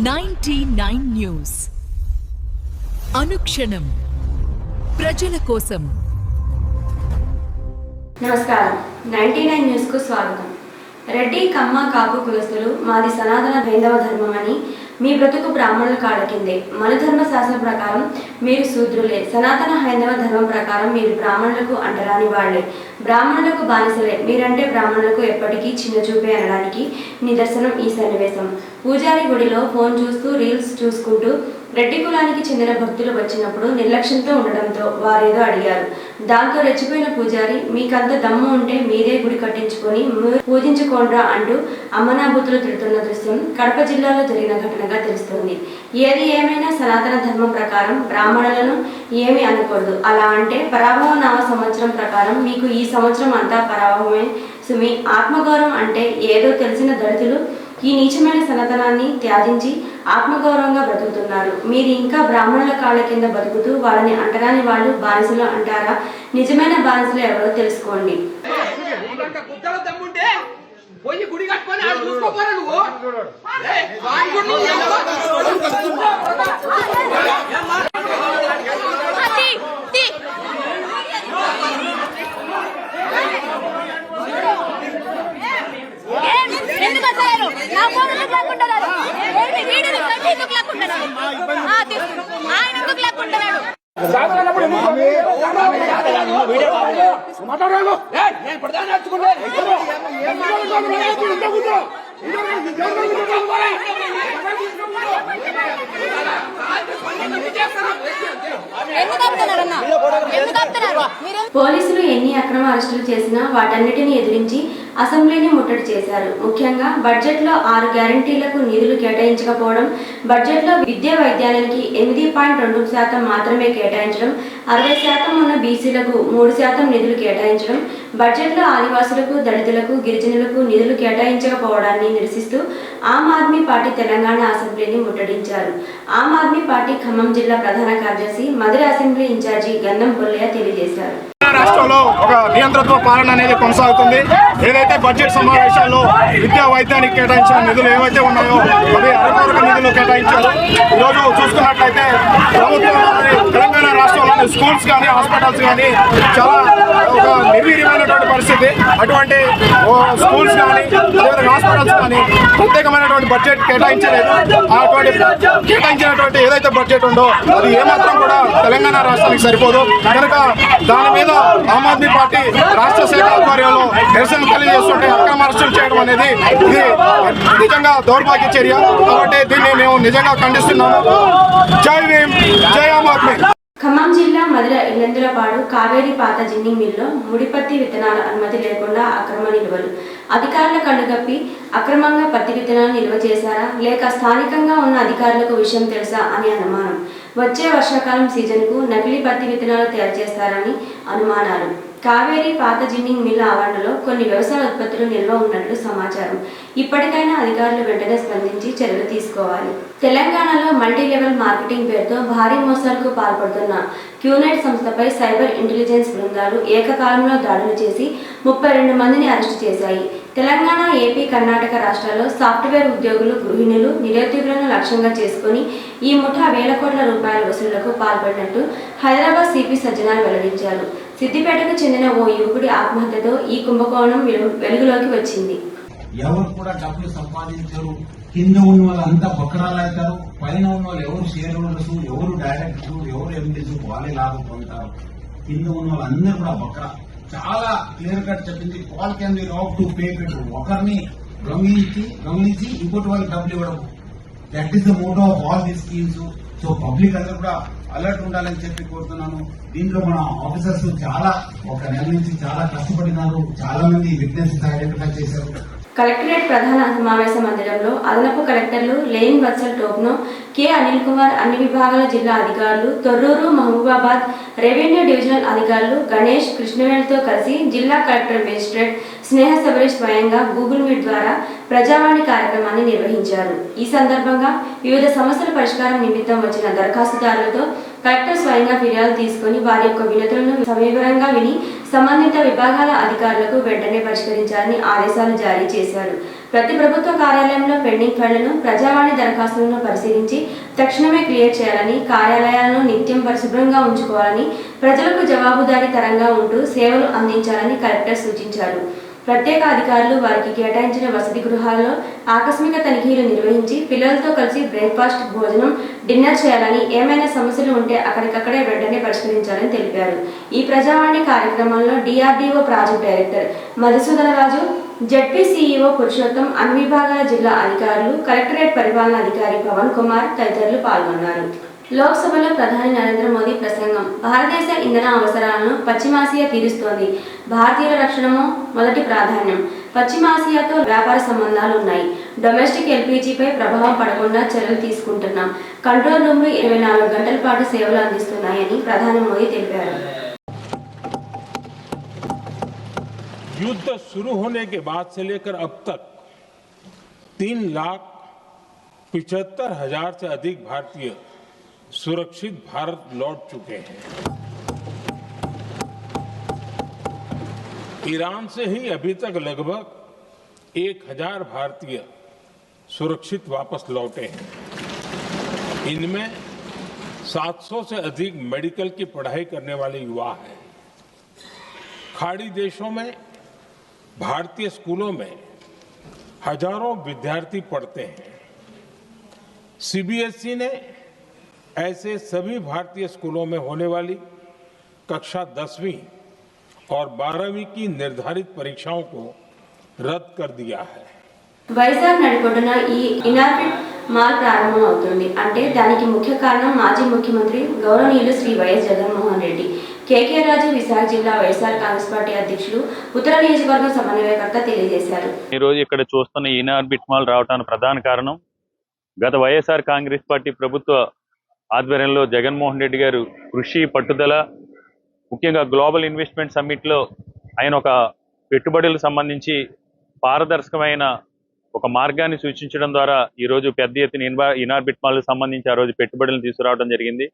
99 news అనుక్షణం ప్రజల కోసం. నమస్కారం. 99 న్యూస్ కు స్వాగతం. రెడ్డి కమ్మ కాపు కులస్తులు మాది సనాతన హైందవ ధర్మం అని, మీ బ్రతుకు బ్రాహ్మణుల కాళ్ళ కిందే. మన ధర్మ శాస్త్రం ప్రకారం మీరు శూద్రులే. సనాతన హైందవ ధర్మం ప్రకారం మీరు బ్రాహ్మణులకు అంటరాని వాళ్లే, బ్రాహ్మణులకు బానిసలే. మీరంటే బ్రాహ్మణులకు ఎప్పటికీ చిన్న చూపే అనడానికి నిదర్శనం ఈ సన్నివేశం. పూజారి గుడిలో ఫోన్ చూస్తూ రీల్స్ చూసుకుంటూ రెడ్డి కులానికి చెందిన భక్తులు వచ్చినప్పుడు నిర్లక్ష్యంతో ఉండడంతో వారేదో అడిగారు. దాంతో రెచ్చిపోయిన పూజారి, మీకంత దమ్ము ఉంటే మీరే గుడి కట్టించుకొని పూజించుకోండ్రా అంటూ అమ్మనాబూతులు తిడుతున్న దృశ్యం కడప జిల్లాలో జరిగిన ఘటనగా తెలుస్తోంది. ఏది ఏమైనా సనాతన ధర్మం ప్రకారం బ్రాహ్మణులను ఏమీ అనకూడదు. అలా అంటే పరాభవ నామ సంవత్సరం ప్రకారం మీకు ఈ సంవత్సరం అంతా పరాభవమే సుమి. ఆత్మగౌరవం అంటే ఏదో తెలిసిన దళితులు ఈ నీచమైన సనాతనాన్ని త్యాజించి ఆత్మగౌరవంగా బ్రతుకుతున్నారు. మీరు ఇంకా బ్రాహ్మణుల కాళ్ళ కింద బతుకుతూ వాళ్ళని అంటరాని వాళ్ళు బానిసలు అంటారా? నిజమైన బానిసలు ఎవరో తెలుసుకోండి. పోలీసులు ఎన్ని అక్రమ అరెస్టులు చేసినా వాటన్నిటిని ఎదిరించి అసెంబ్లీని ముట్టడి చేశారు. ముఖ్యంగా బడ్జెట్లో 6 గ్యారంటీలకు నిధులు కేటాయించకపోవడం, బడ్జెట్లో విద్యా వైద్యానికి 8.2% మాత్రమే కేటాయించడం, 60% ఉన్న బీసీలకు 3% నిధులు కేటాయించడం, బడ్జెట్లో ఆదివాసులకు, దళితులకు, గిరిజనులకు నిధులు కేటాయించకపోవడాన్ని నిరసిస్తూ ఆమ్ ఆద్మీ పార్టీ తెలంగాణ అసెంబ్లీని ముట్టడించారు. ఆమ్ ఆద్మీ పార్టీ ఖమ్మం జిల్లా ప్రధాన కార్యదర్శి, మధుర అసెంబ్లీ ఇన్ఛార్జి గంధం పుల్లయ్య తెలియజేశారు. రాష్ట్రంలో ఒక నియంత్రణత్వ పాలన అనేది కొనసాగుతుంది. ఏదైతే బడ్జెట్ సమావేశాల్లో విద్యా వైద్యానికి కేటాయించిన నిధులు ఏవైతే ఉన్నాయో అవి అరకొరక నిధులు కేటాయించారు. ఈరోజు చూసుకున్నట్లయితే ప్రభుత్వంలోని తెలంగాణ రాష్ట్రంలోని స్కూల్స్ కానీ హాస్పిటల్స్ కానీ చాలా ఒక నిర్వీర్యమైనటువంటి పరిస్థితి. అటువంటి స్కూల్స్ కానీ హాస్పిటల్స్ కానీ ప్రత్యేకమైనటువంటి బడ్జెట్ కేటాయించలేదు. అటువంటి కేటాయించినటువంటి ఏదైతే బడ్జెట్ ఉందో అది ఏమాత్రం కూడా తెలంగాణ రాష్ట్రానికి సరిపోదు. కనుక దాని మీద ఆమ్ ఆద్మీ పార్టీ రాష్ట్ర శాఖ ఆధ్వర్యంలో నిరసన తెలియజేస్తుంటే అక్రమ అరెస్టులు చేయడం అనేది ఇది నిజంగా దౌర్భాగ్య చర్య. కాబట్టి దీన్ని మేము నిజంగా ఖండిస్తున్నాము. జై భీమ్, జై ఆమ్ ఆద్మీ. ఖమ్మం జిల్లా మధుర ఇల్లందులపాడు కావేరీ పాత జిన్నింగ్ మిల్లో ముడిపత్తి విత్తనాల అనుమతి లేకుండా అక్రమ నిల్వలు. అధికారుల కళ్ళుగప్పి అక్రమంగా పత్తి విత్తనాలు నిల్వ చేశారా, లేక స్థానికంగా ఉన్న అధికారులకు విషయం తెలుసా అని అనుమానం. వచ్చే వర్షాకాలం సీజన్కు నకిలీ పత్తి విత్తనాలు తయారు చేస్తారని అనుమానాలు. కావేరీ పాత జిన్నింగ్ మిల్ ఆవరణలో కొన్ని వ్యవసాయ ఉత్పత్తులు నిల్వ ఉన్నట్లు సమాచారం. ఇప్పటికైనా అధికారులు వెంటనే స్పందించి చర్యలు తీసుకోవాలి. తెలంగాణలో మల్టీ లెవెల్ మార్కెటింగ్ పేరుతో భారీ మోసాలకు పాల్పడుతున్న క్యూనైట్ సంస్థపై సైబర్ ఇంటెలిజెన్స్ బృందాలు ఏకకాలంలో దాడులు చేసి 32 మందిని అరెస్టు చేశాయి. తెలంగాణ, ఏపీ, కర్ణాటక రాష్ట్రాల్లో సాఫ్ట్వేర్ ఉద్యోగులు, గృహిణులు, నిరుద్యోగులను లక్ష్యంగా చేసుకుని ఈ ముఠా వేల కోట్ల రూపాయల వసూళ్లకు పాల్పడినట్టు హైదరాబాద్ సిపి సజ్జనార్ వెల్లడించారు. సిద్దిపేటకు చెందిన ఓ యువకుడి ఆత్మహత్యతో ఈ కుంభకోణం వెలుగులోకి వచ్చింది. ఎవరు కూడా డబ్బులు సంపాదించరు. కింద ఉన్న వాళ్ళు అంతా బొక్కరాలు అవుతారు. పైన ఉన్న వాళ్ళు ఎవరు షేర్ హోల్డర్స్, ఎవరు డైరెక్టర్స్, ఎవరు ఎండీస్ వాళ్ళే లాభం పొందుతారు. కింద ఉన్న వాళ్ళందరూ కూడా బొక్కరా. చాలా క్లియర్ కట్ చెప్పింది. Paul can be rob to pay Peter. ఒకరిని దొంగిలించి ఇంకోటి వాళ్ళకి డబ్బులు ఇవ్వడం. That is the motto of all the schemes. So public అందరూ కూడా అలర్ట్ ఉండాలని చెప్పి కోరుతున్నాను. దీంట్లో మన ఆఫీసర్స్ చాలా ఒక నెల నుంచి చాలా కష్టపడినారు. చాలా మంది విట్నెస్ ఐడెంటిఫై చేశారు. కలెక్టరేట్ ప్రధాన సమావేశ మందిరంలో అదనపు కలెక్టర్లు లేన్ వత్సల్ టోప్నో, కె అనిల్ కుమార్, అన్ని విభాగాల జిల్లా అధికారులు, తొర్రూరు, మహబూబాబాద్ రెవెన్యూ డివిజనల్ అధికారులు గణేష్, కృష్ణవేణితో కలిసి జిల్లా కలెక్టర్ మేజిస్ట్రేట్ స్నేహ సబరీష్ స్వయంగా గూగుల్ మీట్ ద్వారా ప్రజావాణి కార్యక్రమాన్ని నిర్వహించారు. ఈ సందర్భంగా వివిధ సమస్యల పరిష్కారం నిమిత్తం వచ్చిన దరఖాస్తుదారులతో కలెక్టర్ స్వయంగా ఫిర్యాదు తీసుకుని వారి యొక్క వినతులను సవివరంగా విని సంబంధిత విభాగాల అధికారులకు వెంటనే పరిష్కరించాలని ఆదేశాలు జారీ చేశారు. ప్రతి ప్రభుత్వ కార్యాలయంలో పెండింగ్ ఫైళ్లను, ప్రజావాణి దరఖాస్తులను పరిశీలించి తక్షణమే క్లియర్ చేయాలని, కార్యాలయాలను నిత్యం పరిశుభ్రంగా ఉంచుకోవాలని, ప్రజలకు జవాబుదారీతరంగా ఉంటూ సేవలు అందించాలని కలెక్టర్ సూచించారు. ప్రత్యేక అధికారులు వారికి కేటాయించిన వసతి గృహాల్లో ఆకస్మిక తనిఖీలు నిర్వహించి పిల్లలతో కలిసి బ్రేక్ఫాస్ట్, భోజనం, డిన్నర్ చేయాలని, ఏమైనా సమస్యలు ఉంటే అక్కడికక్కడే వెంటనే పరిష్కరించాలని తెలిపారు. ఈ ప్రజావాణి కార్యక్రమంలో DRDO project director Madhusudanaraju, ZP CEO Purushottam, అన్ని విభాగాల జిల్లా అధికారులు, కలెక్టరేట్ పరిపాలనా అధికారి పవన్ కుమార్ తదితరులు పాల్గొన్నారు. లోక్సభలో ప్రధాని నరేంద్ర మోదీ ప్రసంగం. భారతదేశ ఇంధన అవసరాలను పశ్చిమాసియా తీరుస్తోంది. భారతీయుల రక్షణము మొదటి ప్రాధాన్యం. పశ్చిమాసియాతో వ్యాపార సంబంధాలు ఉన్నాయి. డొమెస్టిక్ ఎల్పీజీపై ప్రభావం పడకుండా చర్యలు తీసుకుంటున్నాం. కంట్రోల్ రూమ్లు 24 గంటల పాటు సేవలు అందిస్తున్నాయని ప్రధాని మోదీ తెలిపారు. युद्ध शुरू होने के बाद से लेकर अब तक 3,75,000 से अधिक भारतीय सुरक्षित भारत लौट चुके हैं। ईरान से ही अभी तक लगभग 1,000 भारतीय सुरक्षित वापस लौटे हैं। इनमें 700 से अधिक मेडिकल की पढ़ाई करने वाले युवा हैं। खाड़ी देशों में भारतीय स्कूलों में हजारों विद्यार्थी पढ़ते हैं। सीबीएसई ने ऐसे सभी भारतीय स्कूलों में होने वाली कक्षा 10वीं और 12वीं की निर्धारित परीक्षाओं को रद्द कर दिया है। వైజాగ్ నడిపొడ్డున ఈ ఇనార్బిట్ మాల్ ప్రారంభం అవుతుంది. అంటే దానికి ముఖ్య కారణం మాజీ ముఖ్యమంత్రి గౌరవనీయులు శ్రీ వైఎస్ జగన్మోహన్ రెడ్డి. కేకే రాజు విశాఖ జిల్లా వైఎస్ఆర్ కాంగ్రెస్ పార్టీ అధ్యక్షులు, ఉత్తర నియోజకవర్గం సమన్వయకర్త తెలియజేశారు. ఈ రోజు ఇక్కడ చూస్తున్న ఇనార్బిట్ మాల్ రావడానికి ప్రధాన కారణం గత వైఎస్ఆర్ కాంగ్రెస్ పార్టీ ప్రభుత్వ ఆధ్వర్యంలో జగన్మోహన్ రెడ్డి గారు కృషి, పట్టుదల, ముఖ్యంగా గ్లోబల్ ఇన్వెస్ట్మెంట్ సమ్మిట్లో ఆయన ఒక పెట్టుబడులకు సంబంధించి పారదర్శకమైన ఒక మార్గాన్ని సూచించడం ద్వారా ఈరోజు పెద్ద ఎత్తున ఇనార్బిట్ మాల్కి సంబంధించి ఆ రోజు పెట్టుబడులను తీసుకురావడం జరిగింది.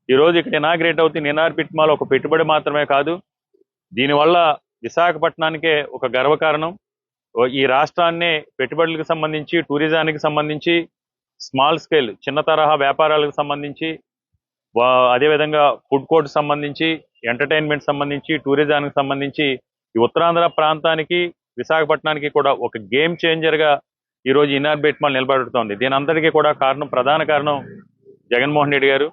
ఈరోజు ఇక్కడ ఇనాగ్రేట్ అవుతున్న ఇనార్బిట్ మాల్ ఒక పెట్టుబడి మాత్రమే కాదు, దీనివల్ల విశాఖపట్నానికే ఒక గర్వకారణం. ఈ రాష్ట్రాన్నే పెట్టుబడులకు సంబంధించి, టూరిజానికి సంబంధించి, స్మాల్ స్కేల్ చిన్న తరహా వ్యాపారాలకు సంబంధించి, అదేవిధంగా ఫుడ్ కోర్ట్ సంబంధించి, ఎంటర్టైన్మెంట్ సంబంధించి, టూరిజానికి సంబంధించి ఈ ఉత్తరాంధ్ర ప్రాంతానికి, విశాఖపట్నానికి కూడా ఒక గేమ్ చేంజర్గా ఈరోజు ఇనార్బిట్ మాల్ నిలబడుతోంది. దీని అంతటికీ కూడా ప్రధాన కారణం జగన్మోహన్ రెడ్డి గారు.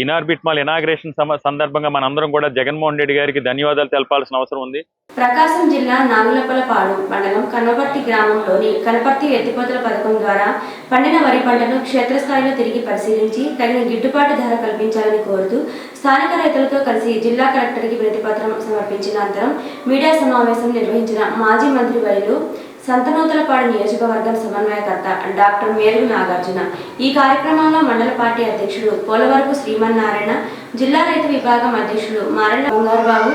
ఇనార్బిట్ మాల్ ఇనాగ్రేషన్ సందర్భంగా మనందరం కూడా జగన్మోహన్ రెడ్డి గారికి ధన్యవాదాలు తెలపాల్సిన అవసరం ఉంది. ప్రకాశం జిల్లా నాగులపలపాడు మండలం కన్నపర్తి గ్రామంలోని కనపర్తి ఎత్తిపోతల పథకం ద్వారా పండిన వరి పంటను క్షేత్రస్థాయిలో తిరిగి పరిశీలించి తగిన గిట్టుబాటు ధర కల్పించాలని కోరుతూ స్థానిక రైతులతో కలిసి జిల్లా కలెక్టర్కి వినతిపత్రం సమర్పించిన అనంతరం మీడియా సమావేశం నిర్వహించిన మాజీ మంత్రి వర్యులు సంతనూతలపాడు నియోజకవర్గం సమన్వయకర్త డాక్టర్ మేరుగు నాగార్జున. ఈ కార్యక్రమంలో మండల పార్టీ అధ్యక్షుడు పోలవరపు శ్రీమన్నారాయణ, జిల్లా రైతు విభాగం అధ్యక్షుడు మారెళ్ల బంగారుబాబు,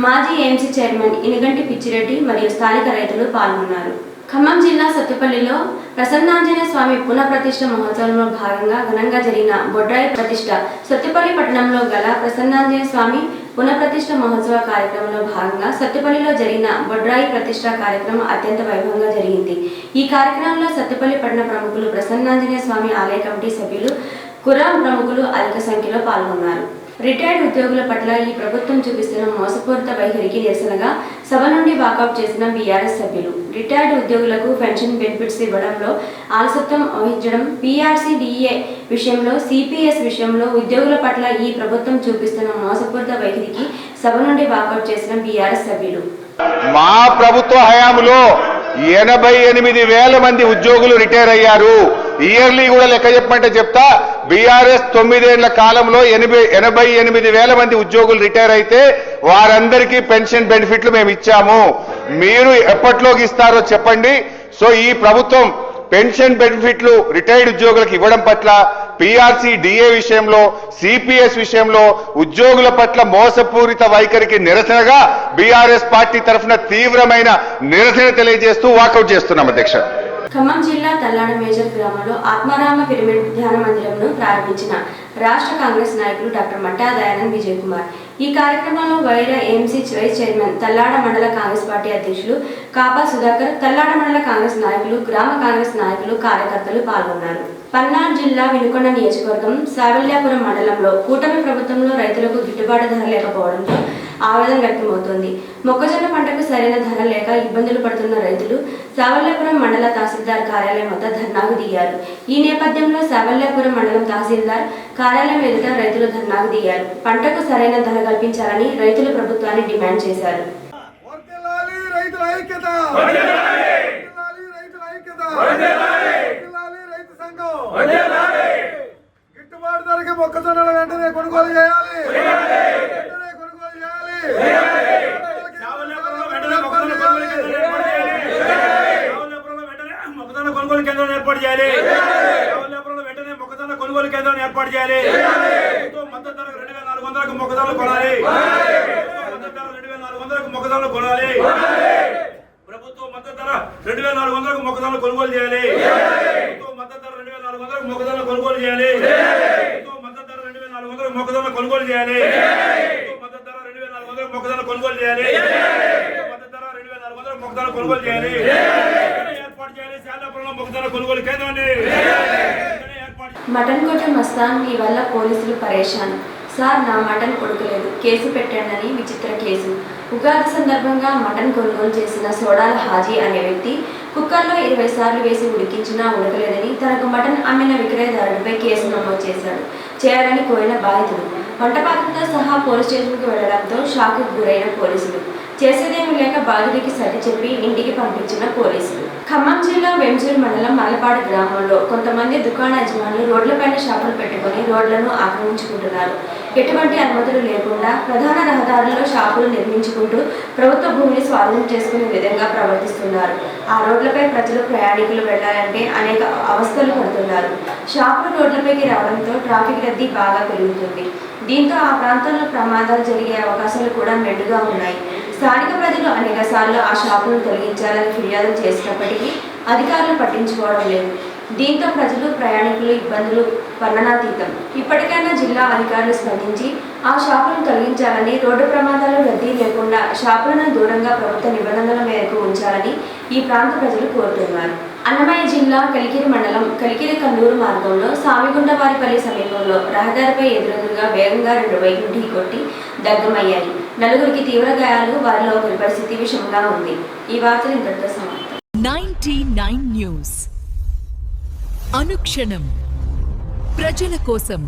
మాజీ ఏఎంసీ చైర్మన్ ఇనుగంటి పిచ్చిరెడ్డి మరియు స్థానిక రైతులు పాల్గొన్నారు. ఖమ్మం జిల్లా సత్తుపల్లిలో ప్రసన్నాంజనేయ స్వామి పునఃప్రతిష్ఠ మహోత్సవంలో భాగంగా ఘనంగా జరిగిన బొడ్రాయి ప్రతిష్ఠ. సత్తుపల్లి పట్టణంలో గల ప్రసన్నాంజనేయ స్వామి పునఃప్రతిష్ఠ మహోత్సవ కార్యక్రమంలో భాగంగా సత్తుపల్లిలో జరిగిన బొడ్రాయి ప్రతిష్ఠ కార్యక్రమం అత్యంత వైభవంగా జరిగింది. ఈ కార్యక్రమంలో సత్తుపల్లి పట్టణ ప్రముఖులు, ప్రసన్నాంజనేయ స్వామి ఆలయ కమిటీ సభ్యులు, కురాం ప్రముఖులు అధిక సంఖ్యలో పాల్గొన్నారు. రిటైర్డ్ ఉద్యోగుల పట్ల ఈ ప్రభుత్వం చూపిస్తున్న మోసపూరిత వైఖరికి నిరసనగా సభ నుండి వాకౌట్ చేసిన బీఆర్ఎస్ సభ్యులు. రిటైర్డ్ ఉద్యోగులకు పెన్షన్ బెనిఫిట్స్ ఇవ్వడంలో ఆలస్యం వహించడం, పీఆర్సీ డిఏ విషయంలో, సిపిఎస్ విషయంలో ఉద్యోగుల పట్ల ఈ ప్రభుత్వం చూపిస్తున్న మోసపూరిత వైఖరికి సభ నుండి వాకౌట్ చేసిన బీఆర్ఎస్ సభ్యులు. మా ప్రభుత్వ హయాంలో 88,000 మంది ఉద్యోగులు రిటైర్ అయ్యారు. ఇయర్లీ కూడా లెక్క చెప్పమంటే చెప్తా. బీఆర్ఎస్ 9 ఏళ్ల కాలంలో 88,000 మంది ఉద్యోగులు రిటైర్ అయితే వారందరికీ పెన్షన్ బెనిఫిట్లు మేము ఇచ్చాము. మీరు ఎప్పట్లోకి ఇస్తారో చెప్పండి. సో ఈ ప్రభుత్వం పెన్షన్ బెనిఫిట్లు రిటైర్డ్ ఉద్యోగులకు ఇవ్వడం పట్ల, పీఆర్సీ డిఏ విషయంలో, సిపిఎస్ విషయంలో ఉద్యోగుల పట్ల మోసపూరిత వైఖరికి నిరసనగా బీఆర్ఎస్ పార్టీ తరఫున తీవ్రమైన నిరసన తెలియజేస్తూ వాకౌట్ చేస్తున్నాం అధ్యక్ష. ఖమ్మం జిల్లా తల్లాడ మేజర్ గ్రామంలో ఆత్మారామ పిరమిడ్ ధ్యాన మందిరంను ప్రారంభించిన రాష్ట్ర కాంగ్రెస్ నాయకులు డాక్టర్ మట్టా దయానంద్ విజయ్ కుమార్. ఈ కార్యక్రమంలో Wyra AMC vice chairman Tallada మండల కాంగ్రెస్ పార్టీ అధ్యక్షులు కాపా సుధాకర్, తల్లాడ మండల కాంగ్రెస్ నాయకులు, గ్రామ కాంగ్రెస్ నాయకులు, కార్యకర్తలు పాల్గొన్నారు. పల్నాడు జిల్లా వినుకొండ నియోజకవర్గం సావల్యాపురం మండలంలో కూటమి ప్రభుత్వంలో రైతులకు గిట్టుబాటు ధర లేకపోవడంతో ఆవేదన వ్యక్తమవుతోంది. మొక్కజొన్న పంటకు సరైన ధర లేక ఇబ్బందులు పడుతున్న రైతులు సావల్యాపురం మండల తహసీల్దార్ కార్యాలయం వద్ద ధర్నాకు దిగారు. ఈ నేపథ్యంలో సావల్యాపురం మండలం తహసీల్దార్ కార్యాలయం ఎదుట రైతులు ధర్నాకు దిగారు. పంటకు సరైన ధర కల్పించాలని రైతులు ప్రభుత్వాన్ని డిమాండ్ చేశారు. గిట్టుబాటు ధరకి మొక్కజొన్నలు వెంటనే కొనుగోలు చేయాలి. మొక్కజొన్న కొనుగోలు కేంద్రాన్ని ఏర్పాటు చేయాలి. వెంటనే మొక్కజొన్న కొనుగోలు కేంద్రాన్ని ఏర్పాటు చేయాలి. మద్దతు ధర 2400 మొక్కజొన్నలు కొనాలి. మద్దతు ధర 2400 మొక్కజొన్నలు కొనాలి. ప్రభుత్వం మద్దతు ధర 2400 మొక్కజొన్నలు కొనుగోలు చేయాలి. మద్దతు ధర 2400 మొక్కజొన్న కొనుగోలు చేయాలి. మద్దతు ధర 2400 మొక్కజొన్న కొనుగోలు చేయాలి. మద్దతు ధర 2400 మొక్కజొన్న కొనుగోలు చేయాలి. మద్దతు ధర 2400 మొక్కజొన్న కొనుగోలు చేయాలి. ఏర్పాటు చేయాలి. శాలాపురంలో మొక్కజొన్న కొనుగోలు కేంద్రాన్ని మటన్ కొట్టు మస్తాన్ ఈ వల్ల పోలీసులు పరేషాన్. సార్ నా మటన్ కొడుకులేదు, కేసు పెట్టండి విచిత్ర కేసు. ఉగాది సందర్భంగా మటన్ కొనుగోలు చేసిన సోడాల హాజీ అనే వ్యక్తి కుక్కర్లో 20 సార్లు వేసి ఉడికించినా ఉడకలేదని తనకు మటన్ అమ్మిన విక్రయదారుడిపై కేసు నమోదు చేశాడు. చేయాలని కోరిన బాధితుడు వంటపాత్రతో సహా పోలీస్ స్టేషన్కు వెళ్లడంతో షాక్కు గురైన పోలీసులు చేసేదేమీ లేక బాధితుడికి సర్ది చెప్పి ఇంటికి పంపించిన పోలీసులు. ఖమ్మం జిల్లా వెంజూరు మండలం మల్లపాడు గ్రామంలో కొంతమంది దుకాణ యజమానులు రోడ్లపైన షాపులు పెట్టుకుని రోడ్లను ఆక్రమించుకుంటున్నారు. ఎటువంటి అనుమతులు లేకుండా ప్రధాన రహదారుల్లో షాపులు నిర్మించుకుంటూ ప్రభుత్వ భూమిని స్వాధీనం చేసుకునే విధంగా ప్రవర్తిస్తున్నారు. ఆ రోడ్లపై ప్రజలు ప్రయాణికులు వెళ్లాలంటే అనేక అవస్థలు పడుతున్నారు. షాపులు రోడ్లపైకి రావడంతో ట్రాఫిక్ రద్దీ బాగా పెరుగుతుంది. దీంతో ఆ ప్రాంతంలో ప్రమాదాలు జరిగే అవకాశాలు కూడా మెండుగా ఉన్నాయి. స్థానిక ప్రజలు అనేక సార్లు ఆ షాపులను తొలగించాలని ఫిర్యాదులు చేసినప్పటికీ అధికారులు పట్టించుకోవడం లేదు. దీంతో ప్రజలు ప్రయాణికులు ఇబ్బందులు వర్ణనాతీతం. ఇప్పటికైనా జిల్లా అధికారులు స్పందించి ఆ షాపులను తొలగించాలని, రోడ్డు ప్రమాదాలు రద్దీ లేకుండా షాపులను దూరంగా ప్రభుత్వ నిబంధనల మేరకు ఉంచాలని ఈ ప్రాంత ప్రజలు కోరుతున్నారు. అన్నమయ్య జిల్లా కలికిరి మండలం కలికిరి కన్నూరు మార్గంలో సామిగుండవారిపల్లి సమీపంలో రహదారిపై ఎదురెదురుగా వేగంగా 2 బైకులు ఢీకొట్టి దగ్ధమయ్యాయి. 4గురికి తీవ్ర గాయాలు, వారిలో ఒకరి పరిస్థితి విషమంగా ఉంది. ఈ వార్తలు ఇంతటితో సమాప్తం. 99 న్యూస్ అనుక్షణం ప్రజల కోసం.